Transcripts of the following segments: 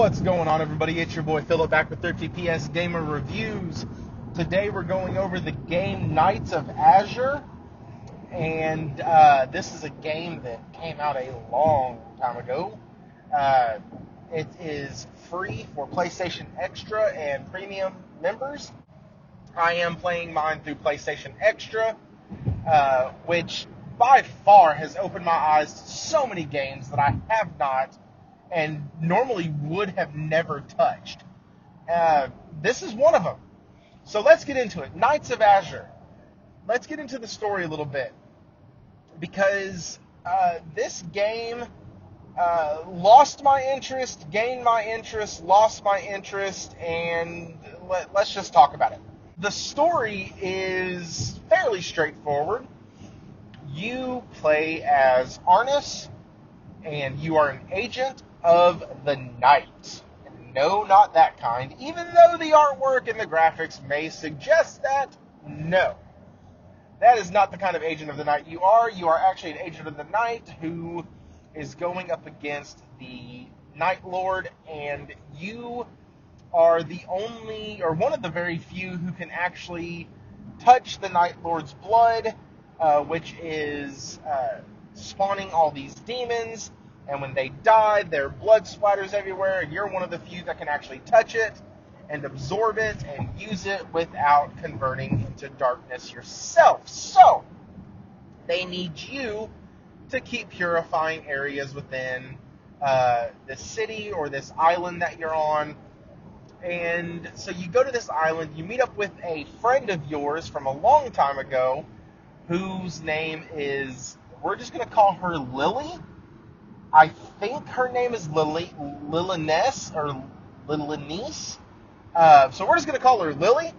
What's going on, everybody? It's your boy Philip back with 30PS Gamer Reviews. Today we're going over the game Knights of Azure, and this is a game that came out a long time ago. It is free for PlayStation Extra and Premium members. I am playing mine through PlayStation Extra, which by far has opened my eyes to so many games that I have not and normally would have never touched. This is one of them. So let's get into it. Knights of Azure. Let's get into the story a little bit, because this game lost my interest, gained my interest, lost my interest, and let's just talk about it. The story is fairly straightforward. You play as Arnis, and you are an agent of the night. No, not that kind. Even though the artwork and the graphics may suggest that, no. That is not the kind of agent of the night you are. You are actually an agent of the night who is going up against the Night Lord, and you are the only, or one of the very few, who can actually touch the Night Lord's blood, which is spawning all these demons. And when they die, their blood splatters everywhere, and you're one of the few that can actually touch it and absorb it and use it without converting into darkness yourself. So, they need you to keep purifying areas within the city or this island that you're on. And so you go to this island, you meet up with a friend of yours from a long time ago, whose name is, we're just going to call her Lily. I think her name is Liliness, or Lilinese. So we're just going to call her Lily.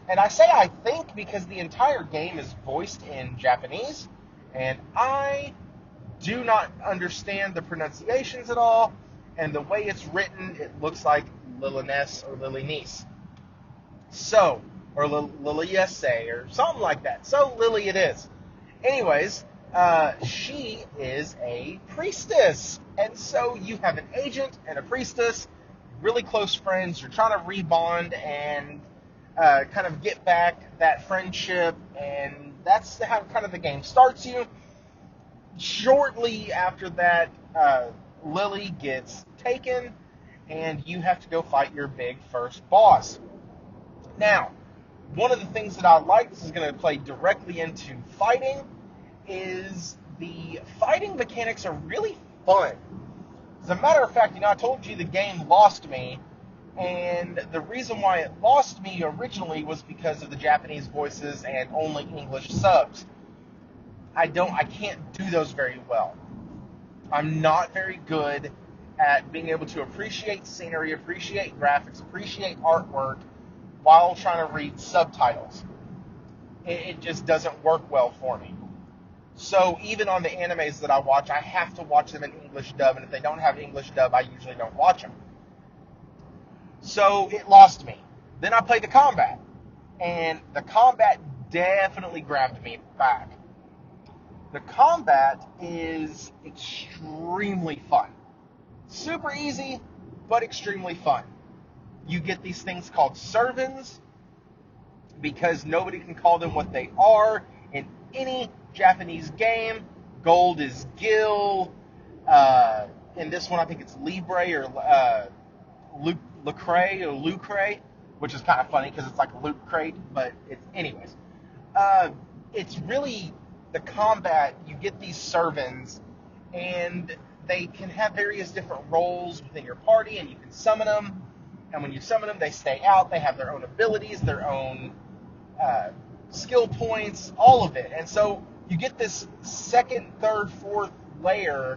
And I say I think because the entire game is voiced in Japanese, and I do not understand the pronunciations at all, and the way it's written, it looks like Liliness or Lilinese. So, or Liliese, or something like that. So Lily it is. Anyways, she is a priestess, and so you have an agent and a priestess, really close friends. You're trying to rebond and kind of get back that friendship, and that's how kind of the game starts you. Shortly after that, Lily gets taken, and you have to go fight your big first boss. Now, one of the things that I like, this is going to play directly into fighting, is the fighting mechanics are really fun. As a matter of fact, I told you the game lost me, and the reason why it lost me originally was because of the Japanese voices and only English subs. I can't do those very well. I'm not very good at being able to appreciate scenery, appreciate graphics, appreciate artwork while trying to read subtitles. It just doesn't work well for me. So even on the animes that I watch, I have to watch them in English dub, and if they don't have English dub, I usually don't watch them. So it lost me. Then I played the combat, and the combat definitely grabbed me back. The combat is extremely fun. Super easy, but extremely fun. You get these things called servants, because nobody can call them what they are in any Japanese game. Gold is Gil. In this one, I think it's Libre or Lucre, which is kind of funny because it's like a loot crate. But anyways, it's really the combat. You get these servants, and they can have various different roles within your party, and you can summon them. And when you summon them, they stay out. They have their own abilities, their own skill points, all of it. And so you get this second, third, fourth layer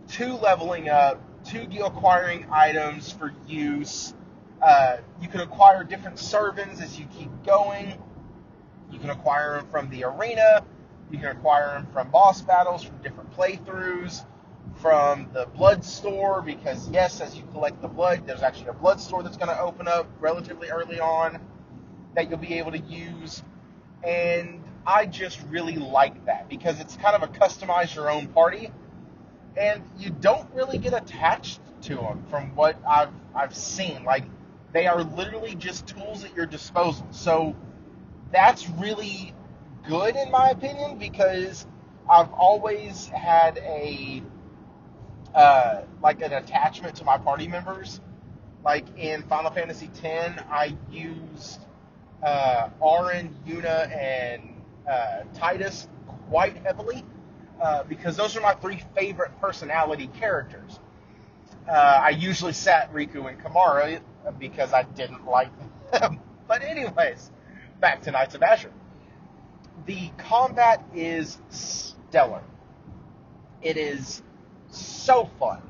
to leveling up, to acquiring items for use. You can acquire different servants as you keep going. You can acquire them from the arena. You can acquire them from boss battles, from different playthroughs, from the blood store, because yes, as you collect the blood, there's actually a blood store that's going to open up relatively early on that you'll be able to use. And I just really like that, because it's kind of a customize your own party, and you don't really get attached to them from what I've seen. Like, they are literally just tools at your disposal. So that's really good in my opinion, because I've always had a like an attachment to my party members. Like in Final Fantasy X, I used Auron, Yuna, and Titus quite heavily because those are my three favorite personality characters. I usually sat Riku and Kamara because I didn't like them. But anyways, back to Knights of Azure. The combat is stellar. It is so fun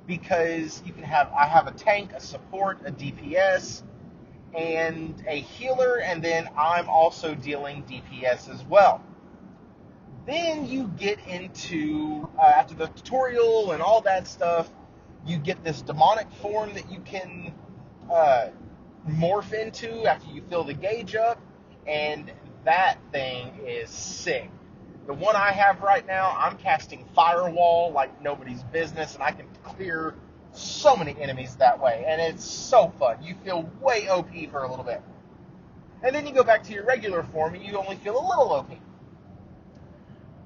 because I have a tank, a support, a DPS, and a healer, and then I'm also dealing DPS as well. Then you get into, after the tutorial and all that stuff, you get this demonic form that you can morph into after you fill the gauge up, and that thing is sick. The one I have right now, I'm casting Firewall like nobody's business, and I can clear so many enemies that way, and it's so fun. You feel way OP for a little bit. And then you go back to your regular form, and you only feel a little OP.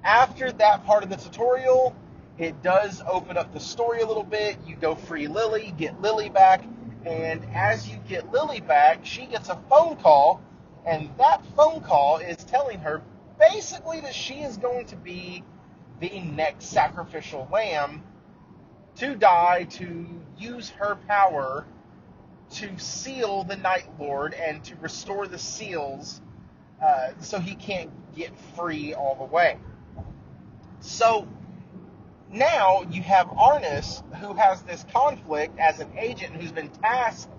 After that part of the tutorial, it does open up the story a little bit. You go free Lily, get Lily back, and as you get Lily back, she gets a phone call, and that phone call is telling her basically that she is going to be the next sacrificial lamb to die, to use her power to seal the Night Lord and to restore the seals so he can't get free all the way. So now you have Arnis, who has this conflict as an agent who's been tasked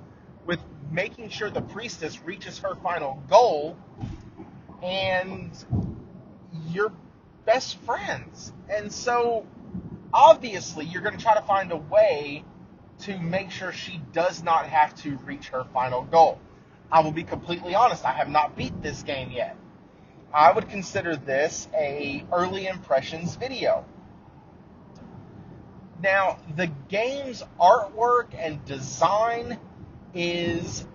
with making sure the priestess reaches her final goal, and you're best friends. And so obviously you're going to try to find a way to make sure she does not have to reach her final goal. I will be completely honest, I have not beat this game yet. I would consider this a early impressions video. Now, the game's artwork and design is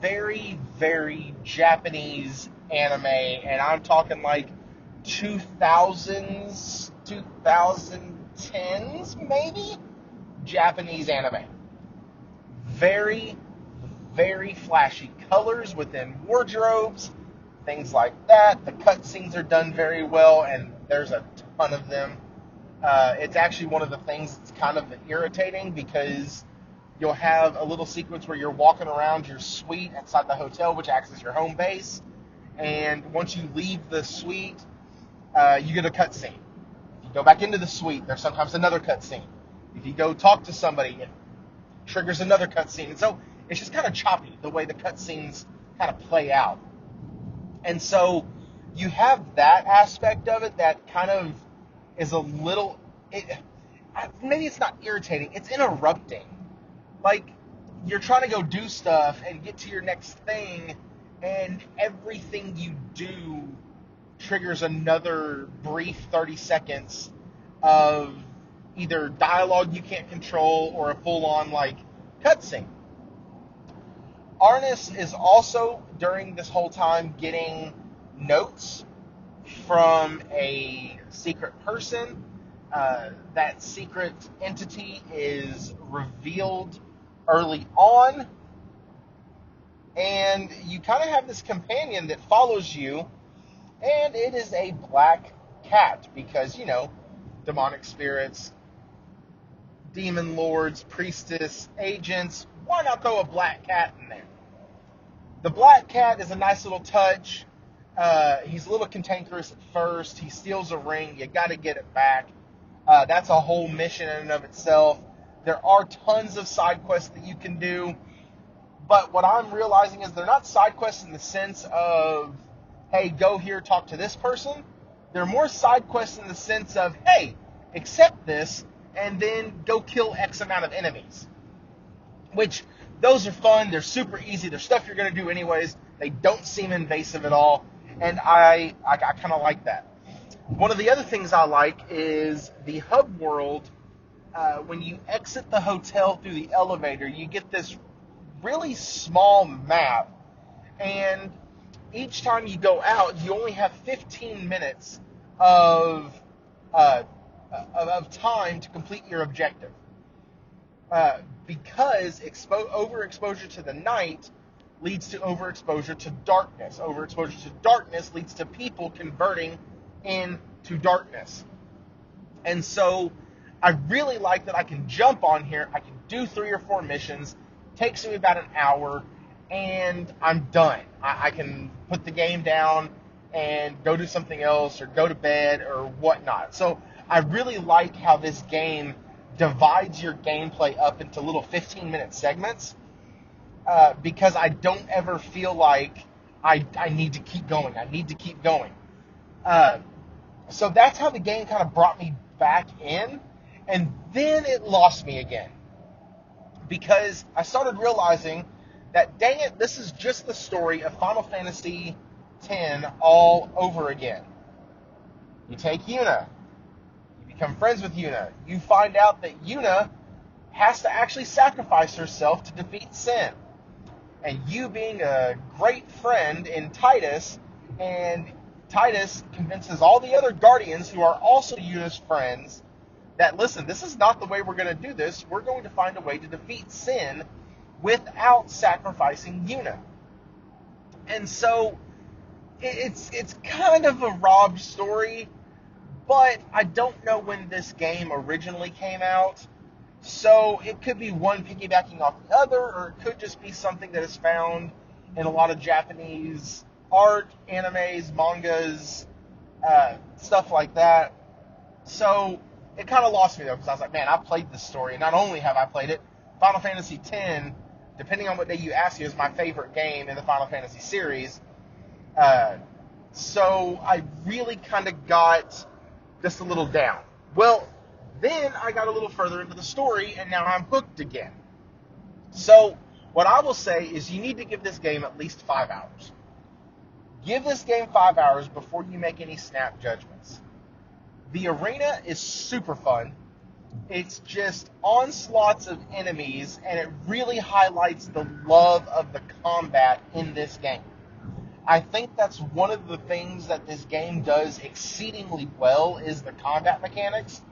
very, very Japanese anime, and I'm talking like 2000s, 2010s maybe, Japanese anime. Very, very flashy colors within wardrobes, things like that. The cutscenes are done very well, and there's a ton of them. It's actually one of the things that's kind of irritating, because you'll have a little sequence where you're walking around your suite inside the hotel, which acts as your home base, and once you leave the suite, you get a cutscene. If you go back into the suite, there's sometimes another cutscene. If you go talk to somebody, it triggers another cutscene. And so it's just kind of choppy, the way the cutscenes kind of play out. And so you have that aspect of it that kind of is a little, maybe it's not irritating, it's interrupting. Like, you're trying to go do stuff and get to your next thing, and everything you do triggers another brief 30 seconds of either dialogue you can't control or a full-on, like, cutscene. Arnis is also, during this whole time, getting notes from a secret person. That secret entity is revealed early on, and you kind of have this companion that follows you, and it is a black cat, because, you know, demonic spirits, demon lords, priestess, agents, why not throw a black cat in there? The black cat is a nice little touch. He's a little cantankerous at first. He steals a ring. You got to get it back. That's a whole mission in and of itself. There are tons of side quests that you can do, but what I'm realizing is they're not side quests in the sense of, hey, go here, talk to this person. They're more side quests in the sense of, hey, accept this, and then go kill X amount of enemies. Which, those are fun. They're super easy. They're stuff you're going to do anyways. They don't seem invasive at all, and I kind of like that. One of the other things I like is the hub world. When you exit the hotel through the elevator, you get this really small map, and each time you go out, you only have 15 minutes of uh, of time to complete your objective. Because overexposure to the night leads to overexposure to darkness. Overexposure to darkness leads to people converting into darkness. And so I really like that I can jump on here. I can do 3 or 4 missions. Takes me about an hour, and I'm done. I can put the game down and go do something else or go to bed or whatnot. So I really like how this game divides your gameplay up into little 15-minute segments, because I don't ever feel like I need to keep going. I need to keep going. So that's how the game kind of brought me back in, and then it lost me again, because I started realizing that, dang it, this is just the story of Final Fantasy X all over again. You take Yuna. You become friends with Yuna. You find out that Yuna has to actually sacrifice herself to defeat Sin. And you, being a great friend in Titus, and Titus convinces all the other Guardians who are also Yuna's friends that, listen, this is not the way we're going to do this. We're going to find a way to defeat Sin without sacrificing Yuna. And so it's kind of a robbed story, but I don't know when this game originally came out. So it could be one piggybacking off the other, or it could just be something that is found in a lot of Japanese art, animes, mangas, stuff like that. So it kind of lost me, though, because I was like, man, I've played this story, and not only have I played it, Final Fantasy X, depending on what day you ask me, is my favorite game in the Final Fantasy series. So I really kind of got just a little down. Well, then I got a little further into the story, and now I'm hooked again. So what I will say is you need to give this game at least 5 hours. Give this game 5 hours before you make any snap judgments. The arena is super fun. It's just onslaughts of enemies, and it really highlights the love of the combat in this game. I think that's one of the things that this game does exceedingly well is the combat mechanics.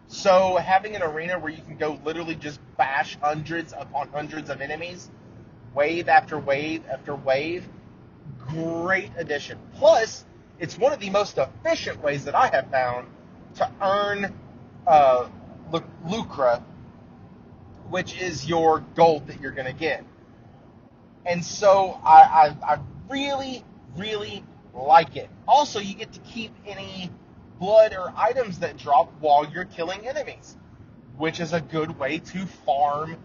So having an arena where you can go literally just bash hundreds upon hundreds of enemies, wave after wave after wave, great addition. Plus, it's one of the most efficient ways that I have found to earn lucre, which is your gold that you're going to get. And so I really, really like it. Also, you get to keep any blood or items that drop while you're killing enemies, which is a good way to farm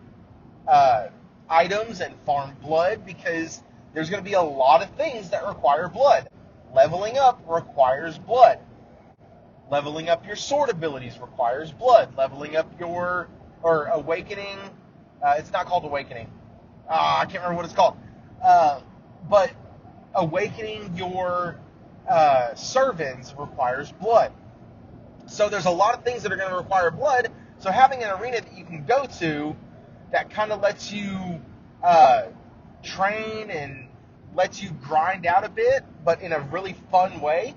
items and farm blood, because there's going to be a lot of things that require blood. Leveling up requires blood. Leveling up your sword abilities requires blood. Leveling up your, or awakening, it's not called awakening. I can't remember what it's called. But awakening your servants requires blood. So there's a lot of things that are going to require blood. So having an arena that you can go to that kind of lets you train and lets you grind out a bit, but in a really fun way,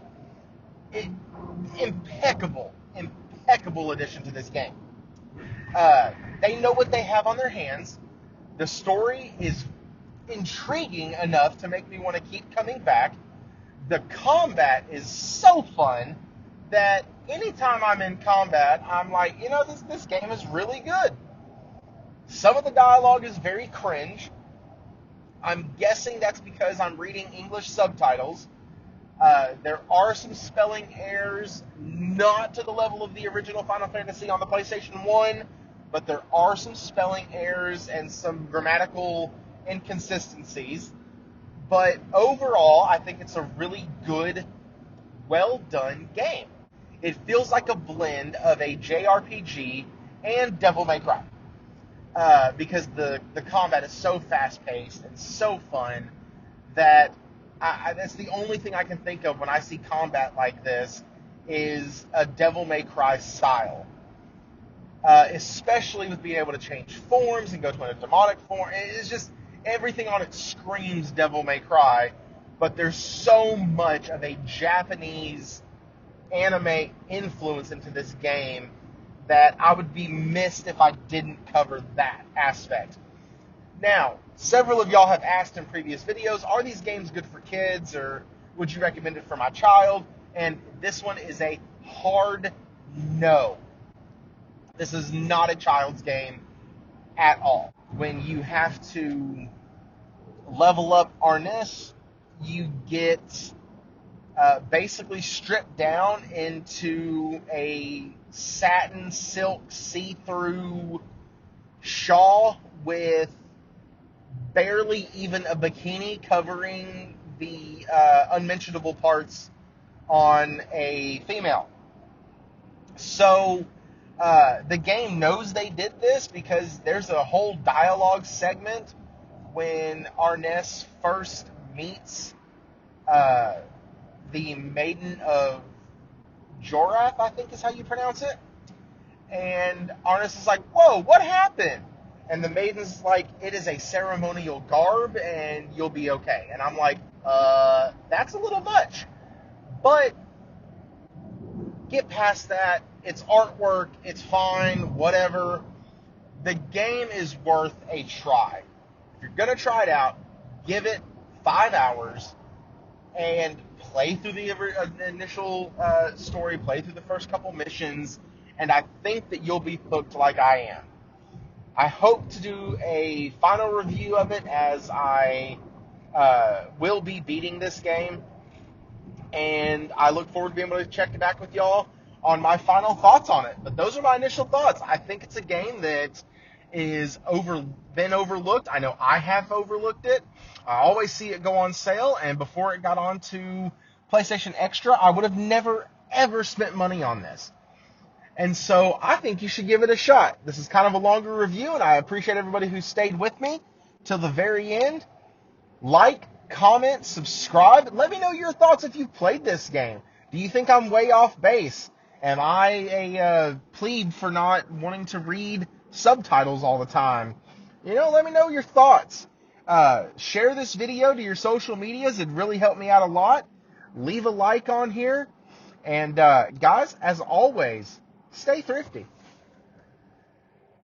impeccable addition to this game. They know what they have on their hands. The story is intriguing enough to make me want to keep coming back. The combat is so fun that anytime I'm in combat, I'm like, this game is really good. Some of the dialogue is very cringe. I'm guessing that's because I'm reading English subtitles. There are some spelling errors, not to the level of the original Final Fantasy on the PlayStation 1, but there are some spelling errors and some grammatical inconsistencies. But overall, I think it's a really good, well-done game. It feels like a blend of a JRPG and Devil May Cry. Because the combat is so fast-paced and so fun that that's the only thing I can think of when I see combat like this is a Devil May Cry style. Especially with being able to change forms and go to a demonic form. It's just, everything on it screams Devil May Cry, but there's so much of a Japanese anime influence into this game that I would be missed if I didn't cover that aspect. Now, several of y'all have asked in previous videos, are these games good for kids, or would you recommend it for my child? And this one is a hard no. This is not a child's game at all. When you have to level up Arnis, you get basically stripped down into a satin silk see-through shawl with barely even a bikini covering the unmentionable parts on a female. So the game knows they did this because there's a whole dialogue segment when Arnis first meets the Maiden of Jorath, I think is how you pronounce it. And Arnis is like, whoa, what happened? And the Maiden's like, it is a ceremonial garb and you'll be okay. And I'm like, that's a little much. But get past that. It's artwork. It's fine. Whatever. The game is worth a try. If you're going to try it out, give it 5 hours and play through the initial story, play through the first couple missions, and I think that you'll be hooked like I am. I hope to do a final review of it, as I will be beating this game, and I look forward to being able to check it back with y'all on my final thoughts on it. But those are my initial thoughts. I think it's a game that is been overlooked. I know I have overlooked it. I always see it go on sale, and before it got on to PlayStation Extra, I would have never, ever spent money on this. And so I think you should give it a shot. This is kind of a longer review, and I appreciate everybody who stayed with me till the very end. Like, comment, subscribe. Let me know your thoughts if you've played this game. Do you think I'm way off base? Am I a plebe for not wanting to read subtitles all the time? Let me know your thoughts. Share this video to your social medias. It'd really help me out a lot. Leave a like on here. And guys, as always, stay thrifty.